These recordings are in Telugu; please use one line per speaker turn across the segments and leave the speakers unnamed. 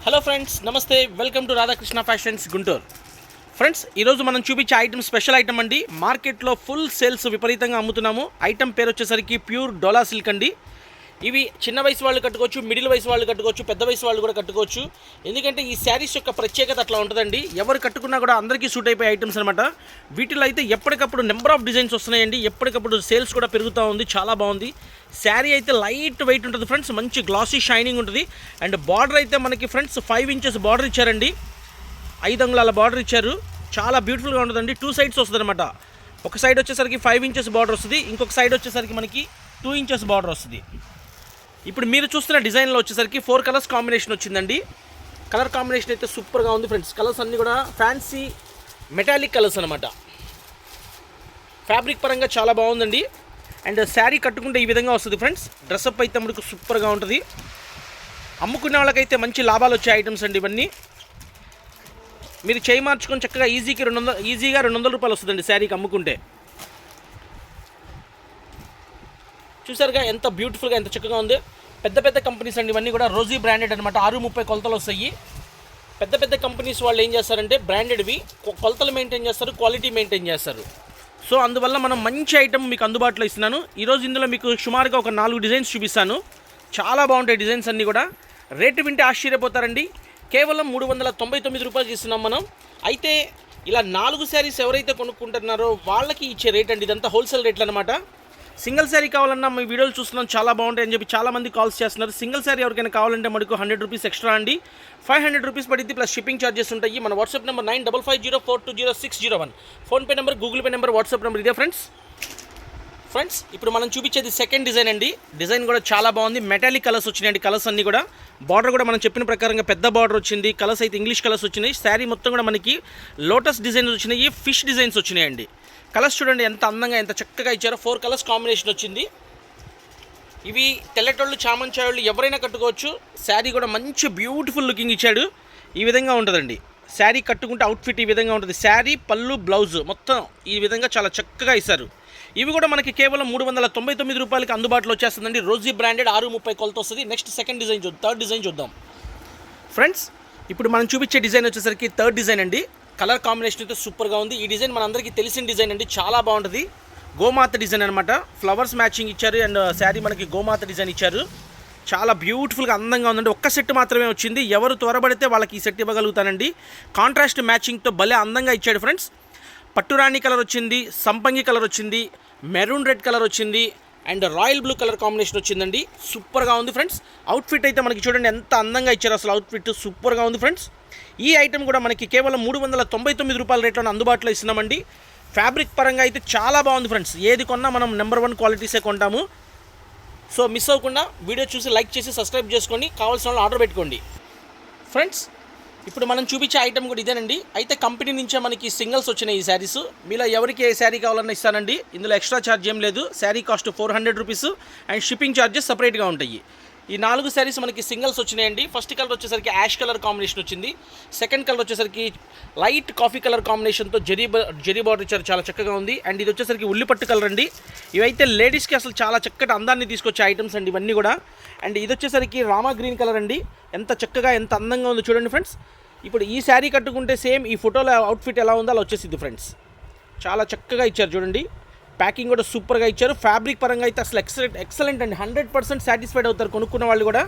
హలో ఫ్రెండ్స్, నమస్తే. Welcome to Radhakrishna fashions Guntur. Friends, ఈరోజు మనం చూపించే ఐటమ్ స్పెషల్ ఐటమ్ అండి. మార్కెట్లో ఫుల్ సేల్స్ విపరీతంగా అమ్ముతున్నాము. ఐటమ్ పేరు వచ్చేసరికి ప్యూర్ డోలా సిల్క్ అండి. ఇవి చిన్న వయసు వాళ్ళు కట్టుకోవచ్చు, మిడిల్ వయసు వాళ్ళు కట్టుకోవచ్చు, పెద్ద వయసు వాళ్ళు కూడా కట్టుకోవచ్చు. ఎందుకంటే ఈ శారీస్ యొక్క ప్రత్యేకత అట్లా ఉంటుందండి. ఎవరు కట్టుకున్నా కూడా అందరికీ సూట్ అయిపోయే ఐటమ్స్ అనమాట. వీటిలో అయితే ఎప్పటికప్పుడు నెంబర్ ఆఫ్ డిజైన్స్ వస్తున్నాయండి. ఎప్పటికప్పుడు సేల్స్ కూడా పెరుగుతూ ఉంది. చాలా బాగుంది. శారీ అయితే లైట్ వెయిట్ ఉంటుంది ఫ్రెండ్స్. మంచి గ్లాసీ షైనింగ్ ఉంటుంది. అండ్ బార్డర్ అయితే మనకి ఫ్రెండ్స్ 5 ఇంచెస్ బార్డర్ ఇచ్చారండి. 5 అంగుళాల బార్డర్ ఇచ్చారు. చాలా బ్యూటిఫుల్గా ఉంటుందండి. 2 సైడ్స్ వస్తుంది అనమాట. ఒక సైడ్ వచ్చేసరికి 5 ఇంచెస్ బార్డర్ వస్తుంది, ఇంకొక సైడ్ వచ్చేసరికి మనకి 2 ఇంచెస్ బార్డర్ వస్తుంది. ఇప్పుడు మీరు చూస్తున్న డిజైన్లో వచ్చేసరికి 4 కలర్స్ కాంబినేషన్ వచ్చిందండి. కలర్ కాంబినేషన్ అయితే సూపర్గా ఉంది ఫ్రెండ్స్. కలర్స్ అన్నీ కూడా ఫ్యాన్సీ మెటాలిక్ కలర్స్ అనమాట. ఫ్యాబ్రిక్ పరంగా చాలా బాగుందండి. అండ్ శారీ కట్టుకుంటే ఈ విధంగా వస్తుంది ఫ్రెండ్స్. డ్రెస్అప్ అయితే మనకు సూపర్గా ఉంటుంది. అమ్ముకునే వాళ్ళకైతే మంచి లాభాలు వచ్చే ఐటమ్స్ అండి ఇవన్నీ. మీరు చేయి మార్చుకొని చక్కగా ఈజీగా 200 రూపాయలు వస్తుందండి శారీకి అమ్ముకుంటే. చూసారుగా ఎంత బ్యూటిఫుల్గా, ఎంత చక్కగా ఉంది. పెద్ద పెద్ద కంపెనీస్ అండి ఇవన్నీ కూడా. రోజీ బ్రాండెడ్ అనమాట. 630 కొలతలు వస్తాయి. పెద్ద పెద్ద కంపెనీస్ వాళ్ళు ఏం చేస్తారంటే బ్రాండెడ్వి కొలతలు మెయింటైన్ చేస్తారు, క్వాలిటీ మెయింటైన్ చేస్తారు. సో అందువల్ల మనం మంచి ఐటమ్ మీకు అందుబాటులో ఇస్తున్నాను. ఈరోజు ఇందులో మీకు సుమారుగా ఒక 4 డిజైన్స్ చూపిస్తాను. చాలా బాగుంటాయి డిజైన్స్ అన్నీ కూడా. రేటు వింటే ఆశ్చర్యపోతారండి. కేవలం 399 రూపాయలు ఇస్తున్నాం మనం. అయితే ఇలా 4 శారీస్ ఎవరైతే కొనుక్కుంటున్నారో వాళ్ళకి ఇచ్చే రేట్ అండి. ఇదంతా హోల్సేల్ రేట్లు అనమాట. సింగిల్ శారీ కావాలన్నా మీ వీడియోలు చూస్తున్నాం, చాలా బాగుంటాయని చెప్పి చాలామంది కాల్స్ చేస్తున్నారు. సింగిల్ శారీ ఎవరికైనా కావాలంటే మనకు 100 రూపీస్ ఎక్స్ట్రా అండి. 500 రూపీస్ పడింది, ప్లస్ షిప్పింగ్ ఛార్జెస్ ఉంటాయి. మన WhatsApp number 9550420601. PhonePe number, Google pay number, WhatsApp number ఇదే ఫ్రెండ్స్. ఇప్పుడు మనం చూపించేది సెకండ్ డిజైన్ అండి. డిజైన్ కూడా చాలా బాగుంది. మెటాలిక్ కలర్స్ వచ్చినాయండి. కలర్స్ అన్నీ కూడా. బార్డర్ కూడా మనం చెప్పిన ప్రకారంగా పెద్ద బార్డర్ వచ్చింది. కలర్స్ అయితే ఇంగ్లీష్ కలర్స్ వచ్చినాయి. శారీ మొత్తం కూడా మనకి లోటస్ డిజైన్స్ వచ్చినాయి, ఫిష్ డిజైన్స్ వచ్చినాయండి. కలర్స్ చూడండి ఎంత అందంగా, ఎంత చక్కగా ఇచ్చారో. 4 కలర్స్ కాంబినేషన్ వచ్చింది. ఇవి తెల్లటోళ్ళు, చామంచాయోళ్ళు ఎవరైనా కట్టుకోవచ్చు. శారీ కూడా మంచి బ్యూటిఫుల్ లుకింగ్ ఇచ్చాడు. ఈ విధంగా ఉంటుందండి శారీ కట్టుకుంటే. అవుట్ఫిట్ ఈ విధంగా ఉంటుంది. శారీ, పళ్ళు, బ్లౌజ్ మొత్తం ఈ విధంగా చాలా చక్కగా ఇస్తారు. ఇవి కూడా మనకి కేవలం 399 రూపాయలకి అందుబాటులో వచ్చేస్తుందండి. రోజీ బ్రాండెడ్ 630 కొలత వస్తుంది. Next second design third design చూద్దాం ఫ్రెండ్స్. ఇప్పుడు మనం చూపించే డిజైన్ వచ్చేసరికి థర్డ్ డిజైన్ అండి. కలర్ కాంబినేషన్ అయితే సూపర్గా ఉంది. ఈ డిజైన్ మనందరికీ తెలిసిన డిజైన్ అండి. చాలా బాగుంటుంది. గోమాత డిజైన్ అనమాట. ఫ్లవర్స్ మ్యాచింగ్ ఇచ్చారు. అండ్ శారీ మనకి గోమాత డిజైన్ ఇచ్చారు. చాలా బ్యూటిఫుల్గా అందంగా ఉందండి. ఒక్క సెట్ మాత్రమే వచ్చింది. ఎవరు త్వరపడితే వాళ్ళకి ఈ సెట్ ఇవ్వగలుగుతానండి. కాంట్రాస్ట్ మ్యాచింగ్తో భలే అందంగా ఇచ్చాడు ఫ్రెండ్స్. పట్టురాణి కలర్ వచ్చింది, సంపంగి కలర్ వచ్చింది, మెరూన్ రెడ్ కలర్ వచ్చింది, and royal blue colour combination వచ్చిందండి. సూపర్గా ఉంది ఫ్రెండ్స్. అవుట్ఫిట్ అయితే మనకి చూడండి ఎంత అందంగా ఇచ్చారు. అసలు అవుట్ఫిట్ సూపర్గా ఉంది ఫ్రెండ్స్. ఈ ఐటమ్ కూడా మనకి కేవలం 399 రూపాయల రేట్లోనే అందుబాటులో ఇస్తున్నామండి. ఫ్యాబ్రిక్ పరంగా అయితే చాలా బాగుంది ఫ్రెండ్స్. ఏది కొన్నా మనం నెంబర్ 1 క్వాలిటీసే కొంటాము. సో మిస్ అవ్వకుండా వీడియో చూసి లైక్ చేసి సబ్స్క్రైబ్ చేసుకోండి. కావాల్సిన వాళ్ళు ఆర్డర్ పెట్టుకోండి ఫ్రెండ్స్. ఇప్పుడు మనం చూపించే ఐటమ్ కూడా ఇదేనండి. అయితే కంపెనీ నుంచే మనకి సింగిల్స్ వచ్చినాయి ఈ శారీస్. మీలో ఎవరికి ఏ శారీ కావాలన్నా ఇస్తానండి. ఇందులో ఎక్స్ట్రా ఛార్జ్ ఏం లేదు. Sari cost 400 rupees and shipping charges సపరేట్గా ఉంటాయి. ఈ 4 శారీస్ మనకి సింగిల్స్ వచ్చినాయండి. ఫస్ట్ కలర్ వచ్చేసరికి యాష్ కలర్ కాంబినేషన్ వచ్చింది. సెకండ్ కలర్ వచ్చేసరికి లైట్ కాఫీ కలర్ కాంబినేషన్తో జరీ బార్డర్ ఇచ్చారు. చాలా చక్కగా ఉంది. అండ్ ఇది వచ్చేసరికి ఉల్లిపట్టు కలర్ అండి. ఇవైతే లేడీస్కి అసలు చాలా చక్కటి అందాన్ని తీసుకొచ్చే ఐటమ్స్ అండి ఇవన్నీ కూడా. అండ్ ఇది వచ్చేసరికి రామా గ్రీన్ కలర్ అండి. ఎంత చక్కగా, ఎంత అందంగా ఉందో చూడండి ఫ్రెండ్స్. ఇప్పుడు ఈ శారీ కట్టుకుంటే సేమ్ ఈ ఫోటోలో అవుట్ఫిట్ ఎలా ఉందో అలా వచ్చేసింది ఫ్రెండ్స్. చాలా చక్కగా ఇచ్చారు చూడండి. ప్యాకింగ్ కూడా సూపర్గా ఇచ్చారు. ఫ్యాబ్రిక్ పరంగా అయితే అసలు ఎక్సలెంట్ అండి. 100% సాటిస్ఫైడ్ అవుతారు కొనుక్కున్న వాళ్ళు కూడా.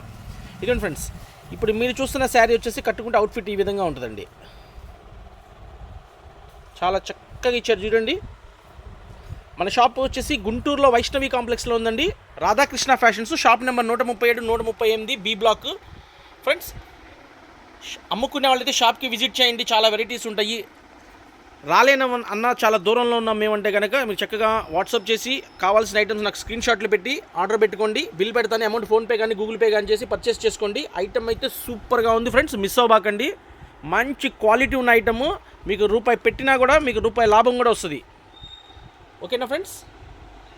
ఇదండి ఫ్రెండ్స్. ఇప్పుడు మీరు చూస్తున్న శారీ వచ్చేసి కట్టుకుంటే అవుట్ఫిట్ ఈ విధంగా ఉంటుందండి. చాలా చక్కగా ఇచ్చారు చూడండి. మన షాప్ వచ్చేసి గుంటూరులో వైష్ణవి కాంప్లెక్స్లో ఉందండి. Radhakrishna fashions. Shop number 137, 138 B block friends. అమ్ముకునే వాళ్ళైతే షాప్కి విజిట్ చేయండి. చాలా వెరైటీస్ ఉంటాయి. రాలేన అన్న చాలా దూరంలో ఉన్నాం మేమంటే కనుక మీరు చక్కగా వాట్సాప్ చేసి కావాల్సిన ఐటమ్స్ నాకు స్క్రీన్ షాట్లు పెట్టి ఆర్డర్ పెట్టుకోండి. బిల్ పెడతాను. అమౌంట్ ఫోన్పే కానీ గూగుల్ పే కానీ చేసి పర్చేస్ చేసుకోండి. ఐటమ్ అయితే సూపర్గా ఉంది ఫ్రెండ్స్. మిస్ అవ్వబాకండి. మంచి క్వాలిటీ ఉన్న ఐటము. మీకు రూపాయి పెట్టినా కూడా మీకు రూపాయి లాభం కూడా వస్తుంది. ఓకేనా ఫ్రెండ్స్.